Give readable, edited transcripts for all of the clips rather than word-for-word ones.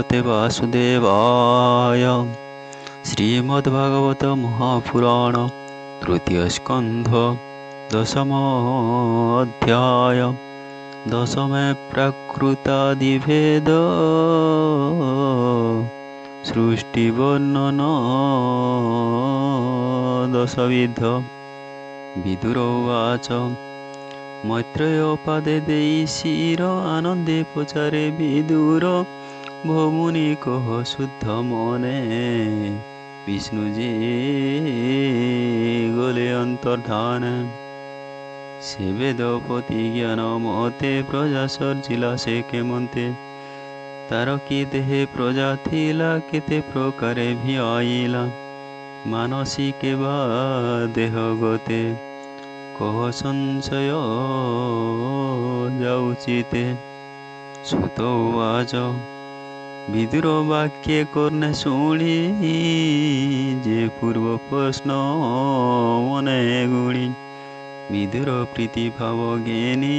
भगवते वासुदेवाय। श्रीमद्भागवत महापुराण तृतीय स्कंध दशमोऽध्याय। दशमे प्राकृतादिभेद सृष्टिवर्णन दशविध। विदुर उवाच मैत्रेयोपादे देई शिर आनंदे पचारे विदुर भमुनि कह शुद्ध मने विष्णुजी गले अंतर्धान। से वेदपति ज्ञान मते प्रजा सर्जिला से केमंते तार कि देहे प्रजा थिला केते प्रकारे भी आइला मानसी केबा देह गते कह संशय जाउचिते। सुत उवाच विदुर वाक्य कर्णे शुणी जे पूर्व प्रश्न मने गुणी विदुर प्रीति भाव ज्ञानी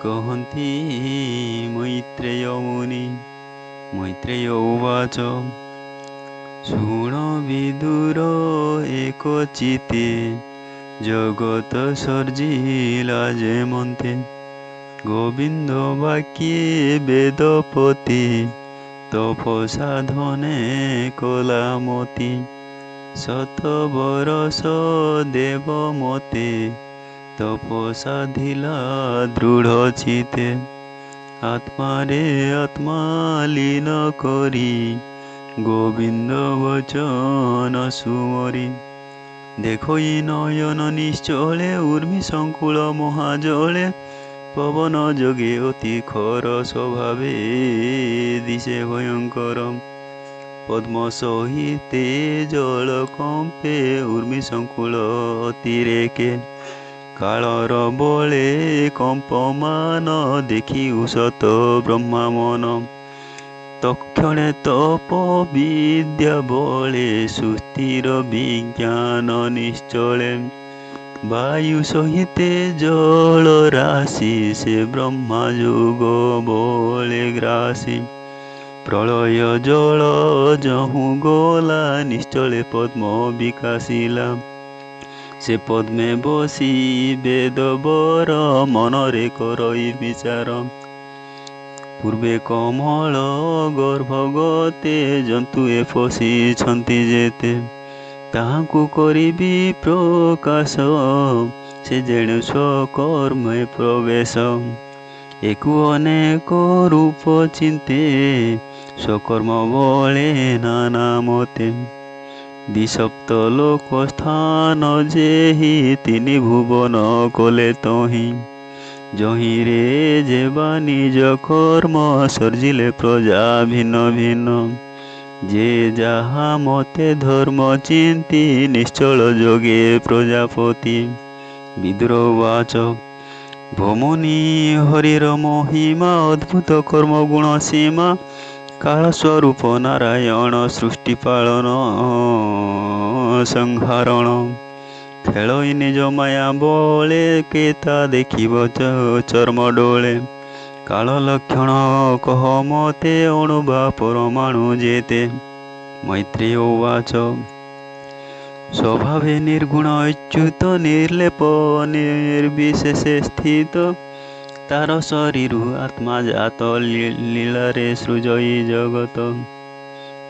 कहन्ति मैत्रेय मुनि। मैत्रेय उवाच शुण विदुर एक चिते जगत सर्जिला जेमन्ते गोविंद वाक्ये वेदपति तपसाधने कलामति शत बरस देव मते तपसाधिला दृढ़ चिते आत्मा रे आत्मा लीन करी गोविंद वचन सुमरी। देखो नयन निश्चले उर्मी संकुल महाजले पवन जोगे अति खर स्वभावे दिशे भयंकर पद्म सहिते जल कंपे उर्मी संकुल अतिरेके कालर बले कंपमान देखी उसत ब्रह्मा मन तक्षणे तप विद्या बले सुस्थिर विज्ञान निश्चले वायु सहिते जल राशि से ब्रह्मा जुग बोले ग्रासी प्रलय जल जहु गोला निश्चले पद्म विकासिला से पद्मे बसी वेद बर मनरे करई विचार पूर्वे कमल गर्भगते जंतुए फसिछन्ति जेते ताहाकु करिबी प्रकाश से जेणु स्वकर्मे प्रवेश एकु अनेक रूप चिंते स्वकर्म बले नाना मते द्विसप्त लोक स्थान जेहि तिनि भुवन कले तहि जहि रे जेबा निज कर्म सर्जिले प्रजा भिन्न भिन्न जे जहा मते धर्म चिंती निश्चल जोगे प्रजापति। विदुर उवाच भमुनि हरिर महिमा अद्भुत कर्म गुण सीमा काल स्वरूप नारायण सृष्टि पालन संहारण खेलई निज माया बले केता देखिब चर्म डोले काल लक्षण कह मते अणुबा परमाणु जेते। मैत्रेय उवाच स्वभावे निर्गुण अच्युत निर्लेप निर्विशेषे स्थित तार शरीरु आत्मा जात लीलारे सृजई जगत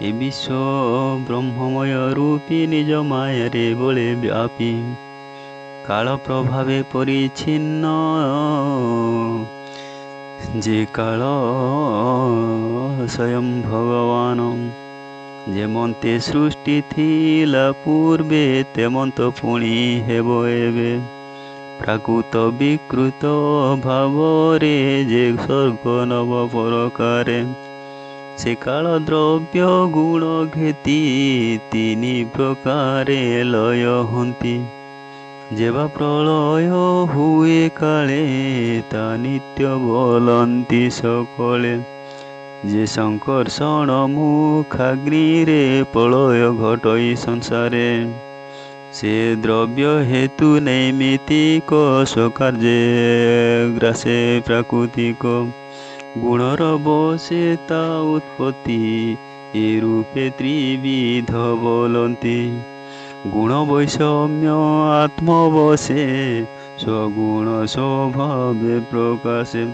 ए विश्व ब्रह्ममय रूपी निज मायारे बले व्यापी काल प्रभावे परिच्छिन्न जे काल स्वयं भगवान जेमन्ते सृष्टि थिला पूर्वे तेमन्त पुणी हेबो एबे प्राकृत विकृत भावरे जे स्वर्ग नव प्रकारे से काल द्रव्य गुण घेती तिनि प्रकारे लय हन्ति जेबा प्रलय हुए काले ता नित्य बोलन्ति सकले जे संकर्षण मुखाग्नि रे प्रलय घटई संसारे से द्रव्य हेतु नैमित्तिक स्वकार्ये ग्रासे प्राकृतिक ଗୁଣର ବସେ ତା ଉତ୍ପତ୍ତି, ଏ ରୂପେ ତ୍ରିବିଧ ବୋଲନ୍ତି। ଗୁଣ ବୈଷମ୍ୟ ଆତ୍ମବଶେ, ସ୍ୱଗୁଣ ସ୍ୱଭାବେ ପ୍ରକାଶେ।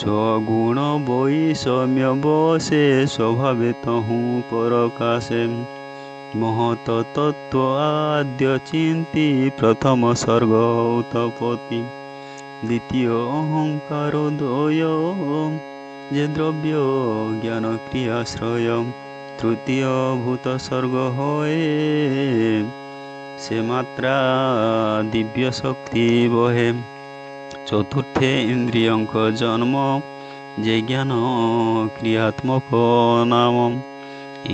ସ୍ୱଗୁଣ ବୈଷମ୍ୟ ବସେ, ସ୍ୱଭାବେ ତହୁଁ ପରକାଶେ। ମହତ ତତ୍ତ୍ୱ ଆଦ୍ୟ ଚିନ୍ତି, ପ୍ରଥମ ସର୍ଗ ଉତ୍ପତ୍ତି। ଦ୍ୱିତୀୟ ଅହଙ୍କାର ଦ୍ୱୟ, ଯେ ଦ୍ରବ୍ୟ ଜ୍ଞାନ କ୍ରିୟାଶ୍ରୟ। ତୃତୀୟ ଭୂତ ସର୍ଗ ହଏ, ସେ ମାତ୍ରା ଦିବ୍ୟ ଶକ୍ତି ବହେ। ଚତୁର୍ଥେ ଇନ୍ଦ୍ରିୟଙ୍କ ଜନ୍ମ, ଯେ ଜ୍ଞାନ କ୍ରିୟାତ୍ମକ ନାମ।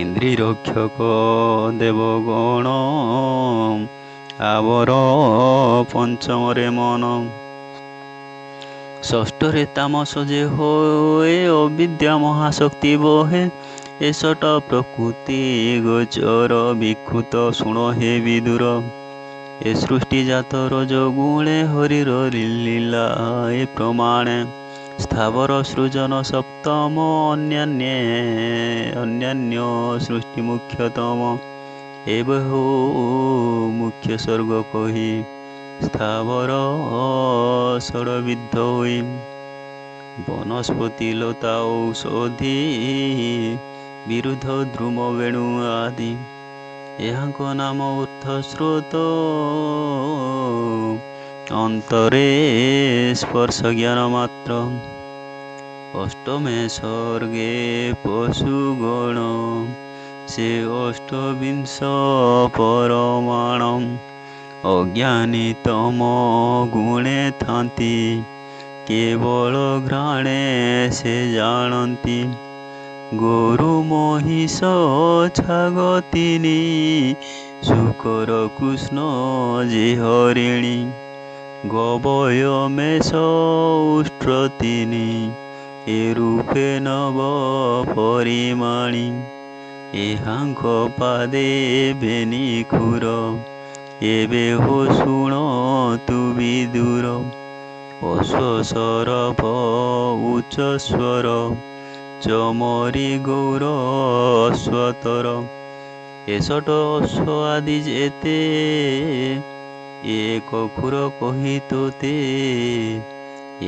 ଇନ୍ଦ୍ରି ରକ୍ଷକ ଦେବଗଣ, ଆବର ପଞ୍ଚମରେ ମନ। ଷଷ୍ଠରେ ତାମସ ଯେ ହୋଏ, ଅବିଦ୍ୟା ମହାଶକ୍ତି ବହେ। ଏଷଟ ପ୍ରକୃତି ଗୋଚର, ବିକୃତ ଶୁଣ ହେ ବିଦୁର। ଏ ସୃଷ୍ଟି ଜାତ ରଜଗୁଣେ, ହରିର ଲୀଳା ଏ ପ୍ରମାଣେ। ସ୍ଥାବର ସୃଜନ ସପ୍ତମ, ଅନ୍ୟାନ୍ୟ ସୃଷ୍ଟି ମୁଖ୍ୟତମ। ଏ ବହୁ ମୁଖ୍ୟ ସର୍ଗ କହି, ସ୍ଥାବର ଷଡ଼ବିଧ ହୋଇ। ବନସ୍ପତି ଲତା ଔଷଧି, ବିରୁଦ୍ଧ ଦ୍ରୁମ ବେଣୁ ଆଦି। ଏହାଙ୍କ ନାମ ଉର୍ଦ୍ଧ୍ୱଶ୍ରୋତ, ଅନ୍ତରେ ସ୍ପର୍ଶ ଜ୍ଞାନ ମାତ୍ର। ଅଷ୍ଟମେ ସର୍ଗେ ପଶୁଗଣ, ସେ ଅଷ୍ଟବିଂଶ ପରମାଣ। ଅଜ୍ଞାନୀ ତମ ଗୁଣେ ଥାନ୍ତି, କେବଳ ଘ୍ରାଣେ ସେ ଜାଣନ୍ତି। ଗୋରୁ ମହିଷ ଛାଗ ତିନି, ଶୂକର କୃଷ୍ଣ ଯେ ହରିଣୀ। ଗବୟ ମେଷ ଉଷ୍ଟ୍ର ତିନି, ଏ ରୂପେ ନବ ପରିମାଣି। ଏହାଙ୍କ ପାଦେ ଏବେ ନିଖୁର, ଏବେ ହୋ ଶୁଣ ତୁ ବିଦୁର। ଅଶ୍ୱ ସରଭ ଉଚ୍ଚ ସ୍ୱର, ଚମରି ଗୌର ଅଶ୍ୱତର। ଏଷଟ ଅଶ୍ୱ ଆଦି ଯେତେ, ଏକ ଖୁର କହି ତୋତେ।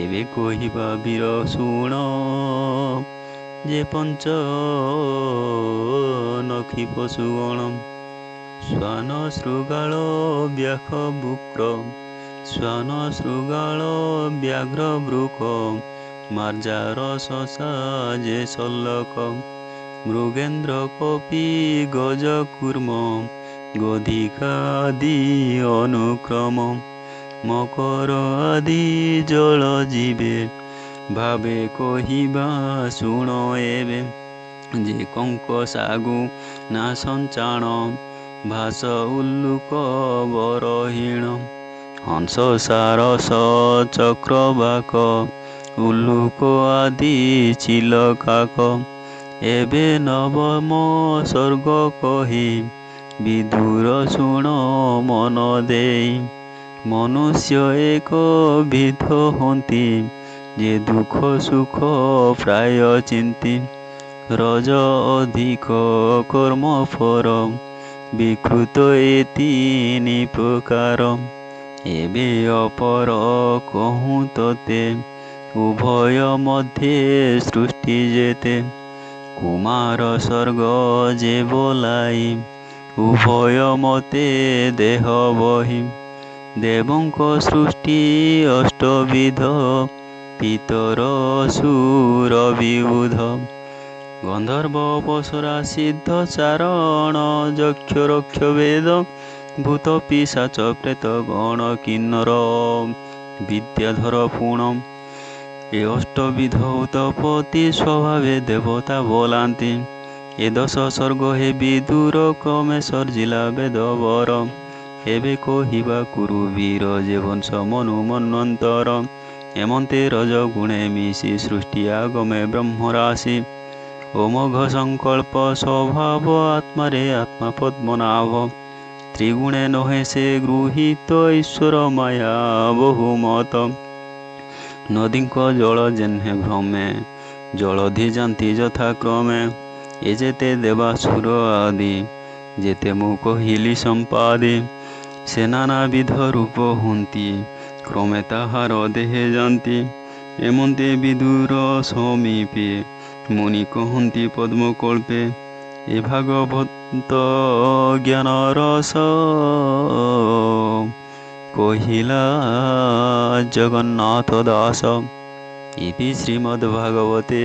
ଏବେ କହିବା ବୀର ଶୁଣ, ଯେ ପଞ୍ଚ ନଖି ପଶୁଗଣ। ଶ୍ୱାନ ଶୃଗାଳ ବ୍ୟାଘ୍ର ବୃକ, ଶ୍ୱାନ ଶୃଗାଳ ବ୍ୟାଘ୍ର ବୃକ। ମାର୍ଜାର ଶଶା ଯେ ଶଲ୍ୟକ। ମୃଗେନ୍ଦ୍ର କପି ଗଜ କୂର୍ମ, ଗଧିକାଦି ଅନୁକ୍ରମ। ମକର ଆଦି ଜଳ ଯିବେ, ଭାବେ କହିବା ଶୁଣ ଏବେ। ଯେ କଙ୍କ ଶାଗୁ ନା ସଞ୍ଚାଣ, ଭାସ ଉଲ୍ଲୁକ ବରହୀଣ। ହଂସ ସାରସ ଚକ୍ରବାକ, ଉଲ୍ଲୁକ ଆଦି ଚିଲକାକ। ଏବେ ନବମ ସର୍ଗ କହି, ବିଦୁର ଶୁଣ ମନ ଦେଇ। ମନୁଷ୍ୟ ଏକ ବିଧ ହନ୍ତି, ଯେ ଦୁଃଖ ସୁଖ ପ୍ରାୟ ଚିନ୍ତି। ରଜ ଅଧିକ କର୍ମ ଫର, ବିକୃତ ଏ ତିନି ପ୍ରକାର। ଏବେ ଅପର କହୁଁ ତୋତେ, ଉଭୟ ମଧ୍ୟେ ସୃଷ୍ଟି ଯେତେ। କୁମାର ସର୍ଗ ଯେ ବୋଲାଇ, ଉଭୟ ମତେ ଦେହ ବହି। ଦେବଙ୍କ ସୃଷ୍ଟି ଅଷ୍ଟବିଧ, ପିତର ଅସୁର ବିବୁଧ। ଗନ୍ଧର୍ବ ଅପସରା ସିଦ୍ଧ ଚାରଣ, ଯକ୍ଷ ରକ୍ଷ ବେଦ। ଭୂତ ପିଶାଚ ପ୍ରେତ ଗଣ କିନ୍ନର, ବିଦ୍ୟାଧର ପୁଣ। ଏ ଅଷ୍ଟବିଧ ଉତ୍ପତ୍ତି, ସ୍ୱଭାବେ ଦେବତା ବୋଲାନ୍ତି। ଏ 10 ସର୍ଗ ହେ ବିଦୁର, କ୍ରମେ ସର୍ଜିଲା ବେଦବର। ଏବେ କହିବା କୁରୁବୀର, ଯେ ବଂଶ ମନୁ ମନ୍ୱନ୍ତର। ଏମନ୍ତେ ରଜଗୁଣେ ମିଶି, ସୃଷ୍ଟି ଆଗମେ ବ୍ରହ୍ମ ରାଶି। ଅମୋଘ ସଂକଳ୍ପ ସ୍ୱଭାବ, ଆତ୍ମାରେ ଆତ୍ମା ପଦ୍ମନାଭ। ତ୍ରିଗୁଣେ ନହେ ସେ ଗୃହୀତ, ଈଶ୍ୱର ମାୟା ବହୁମତ। ନଦୀଙ୍କ ଜଳ ଯେହ୍ନେ ଭ୍ରମେ, ଜଳଧି ଯାନ୍ତି ଯଥାକ୍ରମେ ଏ ଯେତେ ଦେବାସୁର ଆଦି ଯେତେ ମୁଁ କହିଲି ସମ୍ପାଦେ ସେ ନାନାବିଧ ରୂପ ହୁଅନ୍ତି କ୍ରମେ ତାହାର ଦେହେ ଯାନ୍ତି ଏମନ୍ତେ ବିଦୁର ସମୀପେ ମୁନି କହନ୍ତି ପଦ୍ମକଳ୍ପେ ଏ ଭାଗବତ ଜ୍ଞାନ ରସ କହିଲା ଜଗନ୍ନାଥ ଦାସ इति श्रीमद्भागवते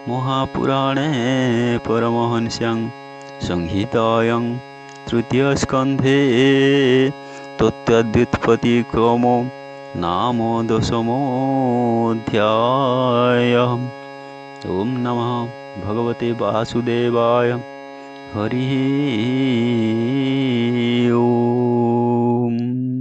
महापुराणे परमहंस्यां संहितायां तृतीयस्कन्धे तत्त्वव्युत्पत्तिक्रमो नाम दशमोऽध्यायः। ॐ नमः भगवते वासुदेवाय। हरिः ओम्।